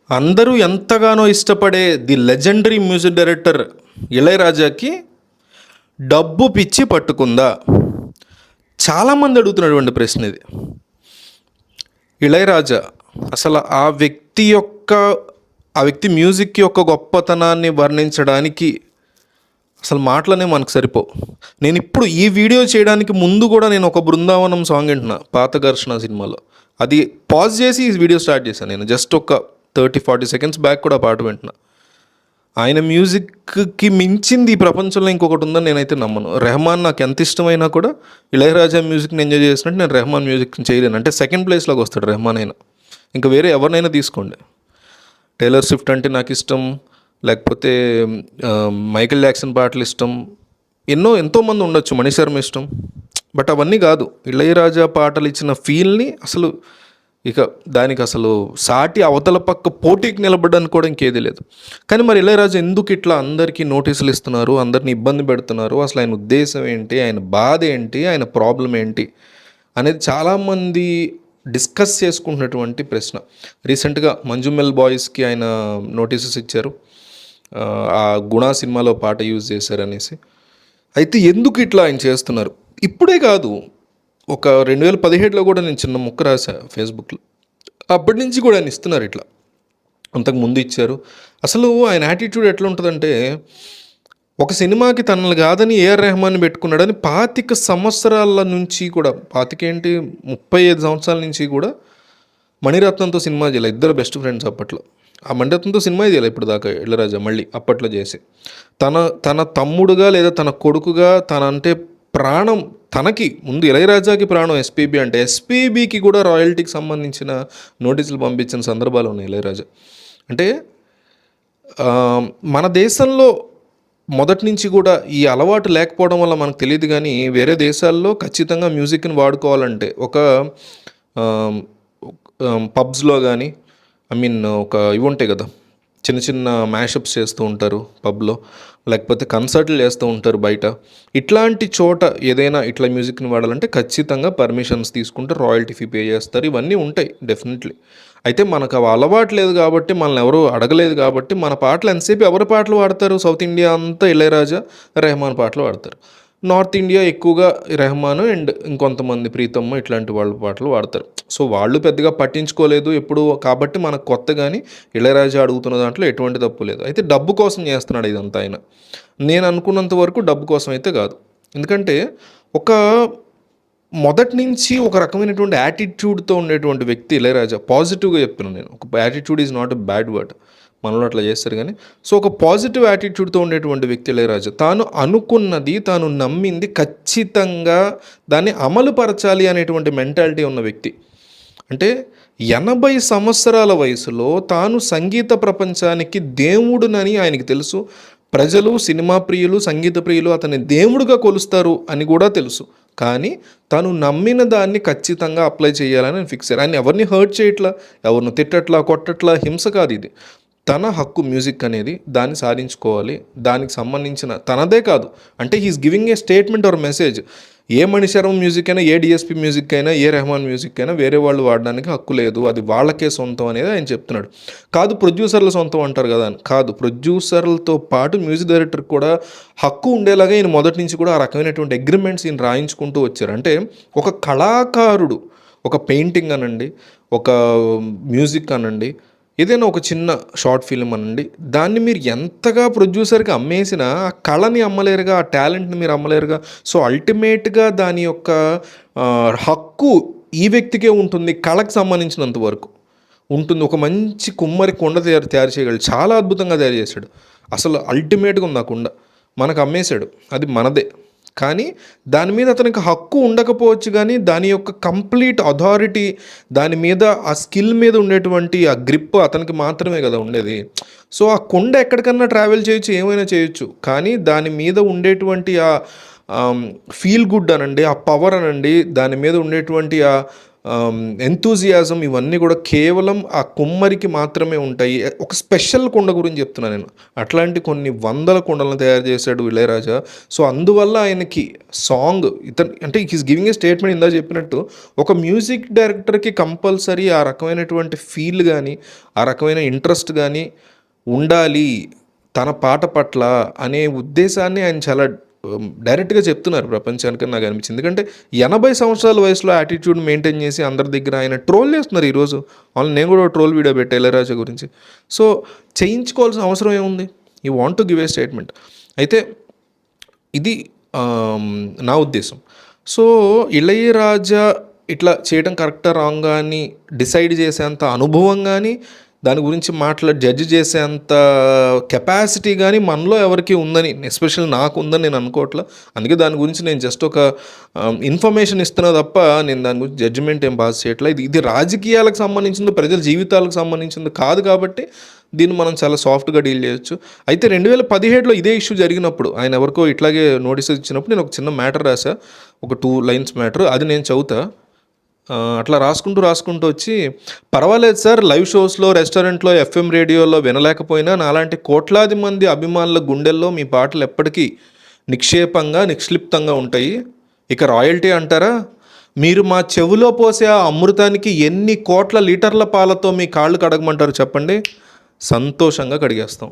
అందరూ ఎంతగానో ఇష్టపడే ది లెజెండరీ మ్యూజిక్ డైరెక్టర్ ఇళయరాజాకి డబ్బు పిచ్చి పట్టుకుందా? చాలామంది అడుగుతున్నటువంటి ప్రశ్న ఇది. ఇళయరాజా అసలు ఆ వ్యక్తి మ్యూజిక్ యొక్క గొప్పతనాన్ని వర్ణించడానికి అసలు మాటలనే మనకు సరిపోవు. నేను ఇప్పుడు ఈ వీడియో చేయడానికి ముందు కూడా నేను ఒక బృందావనం సాంగ్ వింటున్నా, పాత ఘర్షణ సినిమాలో. అది పాజ్ చేసి ఈ వీడియో స్టార్ట్ చేశాను. నేను జస్ట్ ఒక 30-40 సెకండ్స్ బ్యాక్ కూడా పాట వింటున్నా. ఆయన మ్యూజిక్కి మించింది ఈ ప్రపంచంలో ఇంకొకటి ఉందని నేనైతే నమ్మను. రెహమాన్ నాకు ఎంత ఇష్టమైనా కూడా ఇళయరాజా మ్యూజిక్ని ఎంజాయ్ చేసినట్టు నేను రెహమాన్ మ్యూజిక్ని చేయలేను. అంటే సెకండ్ ప్లేస్లోకి వస్తాడు రెహమాన్ అయినా. ఇంకా వేరే ఎవరినైనా తీసుకోండి. టేలర్ స్విఫ్ట్ అంటే నాకు ఇష్టం, లేకపోతే మైకేల్ జాక్సన్ పాటలు ఇష్టం, ఎంతోమంది ఉండొచ్చు, మణిశర్మ ఇష్టం. బట్ అవన్నీ కాదు. ఇళయరాజా పాటలు ఇచ్చిన ఫీల్ని అసలు దానికి అసలు సాటి అవతల పక్క పోటీకి నిలబడడానికి కూడా ఇంకేది లేదు. కానీ మరి ఇళయరాజా ఎందుకు ఇట్లా అందరికీ నోటీసులు ఇస్తున్నారు, అందరిని ఇబ్బంది పెడుతున్నారు, అసలు ఆయన ఉద్దేశం ఏంటి, ఆయన బాధ ఏంటి, ఆయన ప్రాబ్లం ఏంటి అనేది చాలామంది డిస్కస్ చేసుకుంటున్నటువంటి ప్రశ్న. రీసెంట్గా మంజుమెల్ బాయ్స్కి ఆయన నోటీసెస్ ఇచ్చారు, ఆ గుణా సినిమాలో పాట యూజ్ చేశారనేసి. అయితే ఎందుకు ఇట్లా ఆయన చేస్తున్నారు? ఇప్పుడే కాదు, ఒక 2017లో కూడా నేను చిన్న ముక్క రాశా ఫేస్బుక్లో. అప్పటి నుంచి కూడా ఆయన ఇస్తున్నారు ఇట్లా. అంతకు ముందు ఇచ్చారు. అసలు ఆయన యాటిట్యూడ్ ఎట్లా ఉంటుందంటే, ఒక సినిమాకి తనలు కాదని ఏఆర్ రెహమాన్ పెట్టుకున్నాడని 25 సంవత్సరాల నుంచి కూడా, 35 సంవత్సరాల నుంచి కూడా మణిరత్నంతో సినిమా చేయాలి. ఇద్దరు బెస్ట్ ఫ్రెండ్స్ అప్పట్లో. ఆ మణిరత్నంతో సినిమా చేయాలి ఇప్పుడు దాకా ఇళయరాజా మళ్ళీ అప్పట్లో చేసి. తన తమ్ముడుగా లేదా తన కొడుకుగా, అంటే ప్రాణం, తనకి ముందు ఇళయరాజాకి ప్రాణం ఎస్పీబీ అంటే, ఎస్పీబీకి కూడా రాయల్టీకి సంబంధించిన నోటీసులు పంపించిన సందర్భాలు ఉన్నాయి ఇళయరాజా. అంటే మన దేశంలో మొదటి నుంచి కూడా ఈ అలవాటు లేకపోవడం వల్ల మనకు తెలియదు, కానీ వేరే దేశాల్లో ఖచ్చితంగా మ్యూజిక్ని వాడుకోవాలంటే ఒక పబ్స్లో కానీ, ఇవి ఉంటాయి కదా, చిన్న చిన్న మ్యాషప్స్ చేస్తూ ఉంటారు పబ్లో, లేకపోతే కన్సర్ట్లు చేస్తూ ఉంటారు బయట. ఇట్లాంటి చోట ఏదైనా ఇట్లా మ్యూజిక్ని వాడాలంటే ఖచ్చితంగా పర్మిషన్స్ తీసుకుంటే రాయల్టీ ఫీ పే చేస్తారు. ఇవన్నీ ఉంటాయి డెఫినెట్లీ. అయితే మనకు అవి అలవాటు లేదు కాబట్టి, మనల్ని ఎవరు అడగలేదు కాబట్టి, మన పాటలు ఎంతసేపు ఎవరి పాటలు వాడతారు? సౌత్ ఇండియా అంతా ఇళయరాజా, రెహమాన్ పాటలు వాడతారు. నార్త్ ఇండియా ఎక్కువగా రెహమాన్ అండ్ ఇంకొంతమంది ప్రీతమ్మ ఇట్లాంటి వాళ్ళ పాటలు వాడతారు. సో వాళ్ళు పెద్దగా పట్టించుకోలేదు ఎప్పుడు, కాబట్టి మనకు కొత్త. కానీ ఇళయరాజా అడుగుతున్న దాంట్లో ఎటువంటి తప్పు లేదు. అయితే డబ్బు కోసం చేస్తున్నాడు ఇదంతా ఆయన. నేను అనుకున్నంత వరకు డబ్బు కోసం అయితే కాదు. ఎందుకంటే మొదటి నుంచి ఒక రకమైనటువంటి యాటిట్యూడ్తో ఉండేటువంటి వ్యక్తి ఇళయరాజా. పాజిటివ్గా చెప్తున్నాను నేను. ఒక attitude is not a bad word, మనలో అట్లా చేస్తారు కానీ. సో ఒక పాజిటివ్ యాటిట్యూడ్తో ఉండేటువంటి వ్యక్తి ఇళయరాజా. తాను అనుకున్నది, తాను నమ్మింది ఖచ్చితంగా దాన్ని అమలుపరచాలి అనేటువంటి మెంటాలిటీ ఉన్న వ్యక్తి. అంటే 80 సంవత్సరాల వయసులో తాను సంగీత ప్రపంచానికి దేవుడునని ఆయనకి తెలుసు. ప్రజలు, సినిమా ప్రియులు, సంగీత ప్రియులు అతన్ని దేవుడుగా కొలుస్తారు అని కూడా తెలుసు. కానీ తను నమ్మిన దాన్ని ఖచ్చితంగా అప్లై చేయాలని ఫిక్స్ అయ్యారు. ఆయన ఎవరిని హర్ట్ చేయట్లా, ఎవరిని తిట్టట్లా, కొట్టట్లా, హింస కాదు ఇది. తన హక్కు మ్యూజిక్ అనేది, దాన్ని సాధించుకోవాలి. దానికి సంబంధించిన తనదే కాదు, అంటే he is giving a statement or message. ఏ మణిశర్మ మ్యూజిక్ అయినా, ఏ డిఎస్పి మ్యూజిక్ అయినా, ఏ రెహమాన్ మ్యూజిక్ అయినా వేరే వాళ్ళు వాడడానికి హక్కు లేదు, అది వాళ్ళకే సొంతం అనేది ఆయన చెప్తున్నాడు. కాదు ప్రొడ్యూసర్ల సొంతం అంటారు కదా అని కాదు, ప్రొడ్యూసర్లతో పాటు మ్యూజిక్ డైరెక్టర్ కూడా హక్కు ఉండేలాగా ఈయన మొదటి నుంచి కూడా ఆ రకమైనటువంటి అగ్రిమెంట్స్ ఈయన రాయించుకుంటూ వచ్చారు. అంటే ఒక కళాకారుడు, ఒక పెయింటింగ్ అనండి, ఒక మ్యూజిక్ అనండి, ఏదైనా ఒక చిన్న షార్ట్ ఫిల్మ్ అనండి, దాన్ని మీరు ఎంతగా ప్రొడ్యూసర్కి అమ్మేసినా ఆ కళని అమ్మలేరుగా, ఆ టాలెంట్ని మీరు అమ్మలేరుగా. సో అల్టిమేట్గా దాని యొక్క హక్కు ఈ వ్యక్తికే ఉంటుంది, కళకు సంబంధించినంత వరకు ఉంటుంది. ఒక మంచి కుమ్మరి కుండ తయారు చేయగలడు, చాలా అద్భుతంగా తయారు చేశాడు. అసలు అల్టిమేట్గా ఉంది ఆ కుండ, మనకు అమ్మేశాడు, అది మనదే. కానీ దాని మీద అతనికి హక్కు ఉండకపోవచ్చు, కానీ దాని యొక్క కంప్లీట్ అథారిటీ, దాని మీద ఆ స్కిల్ మీద ఉండేటువంటి ఆ గ్రిప్ అతనికి మాత్రమే కదా ఉండేది. సో ఆ కొండ ఎక్కడికన్నా ట్రావెల్ చేయొచ్చు, ఏమైనా చేయొచ్చు, కానీ దాని మీద ఉండేటువంటి ఆ ఫీల్ గుడ్ అనండి, ఆ పవర్ అనండి, దాని మీద ఉండేటువంటి ఆ ఎంతూజియాజం ఇవన్నీ కూడా కేవలం ఆ కుమ్మరికి మాత్రమే ఉంటాయి. ఒక స్పెషల్ కుండ గురించి చెప్తున్నాను నేను. అట్లాంటి కొన్ని వందల కుండలను తయారు చేశాడు ఇళయరాజా. సో అందువల్ల ఆయనకి సాంగ్ అంటే హీస్ గివింగ్ ఏ స్టేట్మెంట్ ఇందా చెప్పినట్టు ఒక మ్యూజిక్ డైరెక్టర్కి కంపల్సరీ ఆ రకమైనటువంటి ఫీల్ కానీ ఆ రకమైన ఇంట్రెస్ట్ కానీ ఉండాలి తన పాట పట్ల అనే ఉద్దేశాన్ని ఆయన చాలా డైరెక్ట్గా చెప్తున్నారు ప్రపంచానికి నాకు అనిపించింది. ఎందుకంటే 80 సంవత్సరాల వయసులో యాటిట్యూడ్ మెయింటైన్ చేసి అందరి దగ్గర ఆయన ట్రోల్ చేస్తున్నారు ఈరోజు. వాళ్ళు నేను కూడా ట్రోల్ వీడియో పెట్టా ఇళయరాజా గురించి. సో చేయించుకోవాల్సిన అవసరం ఏముంది? You want to give a statement. అయితే ఇది నా ఉద్దేశం. సో ఇళయరాజా ఇట్లా చేయడం కరెక్టా రాంగా అని డిసైడ్ చేసేంత అనుభవం కానీ దాని గురించి జడ్జి చేసేంత కెపాసిటీ కానీ మనలో ఎవరికి ఉందని, ఎస్పెషల్లీ నాకు ఉందని నేను అనుకోవట్లా. అందుకే దాని గురించి నేను జస్ట్ ఒక ఇన్ఫర్మేషన్ ఇస్తున్నా తప్ప నేను దాని గురించి జడ్జిమెంట్ ఏం పాస్ చేయట్లా. ఇది రాజకీయాలకు సంబంధించింది, ప్రజల జీవితాలకు సంబంధించింది కాదు కాబట్టి దీన్ని మనం చాలా సాఫ్ట్గా డీల్ చేయొచ్చు. అయితే 2017లో ఇదే ఇష్యూ జరిగినప్పుడు ఆయన ఎవరికో ఇట్లాగే నోటీసెస్ ఇచ్చినప్పుడు నేను ఒక చిన్న మ్యాటర్ రాసా, ఒక 2 లైన్స్ మ్యాటర్. అది నేను చదువుతా. అట్లా రాసుకుంటూ వచ్చి, పర్వాలేదు సార్, లైవ్ షోస్లో, రెస్టారెంట్లో, FM రేడియోలో వినలేకపోయినా నాలాంటి కోట్లాది మంది అభిమానుల గుండెల్లో మీ పాటలు ఎప్పటికీ నిక్షిప్తంగా ఉంటాయి. ఇక రాయల్టీ అంటారా? మీరు మా చెవిలో పోసే ఆ అమృతానికి ఎన్ని కోట్ల లీటర్ల పాలతో మీ కాళ్ళు కడగమంటారు చెప్పండి, సంతోషంగా కడిగేస్తాం.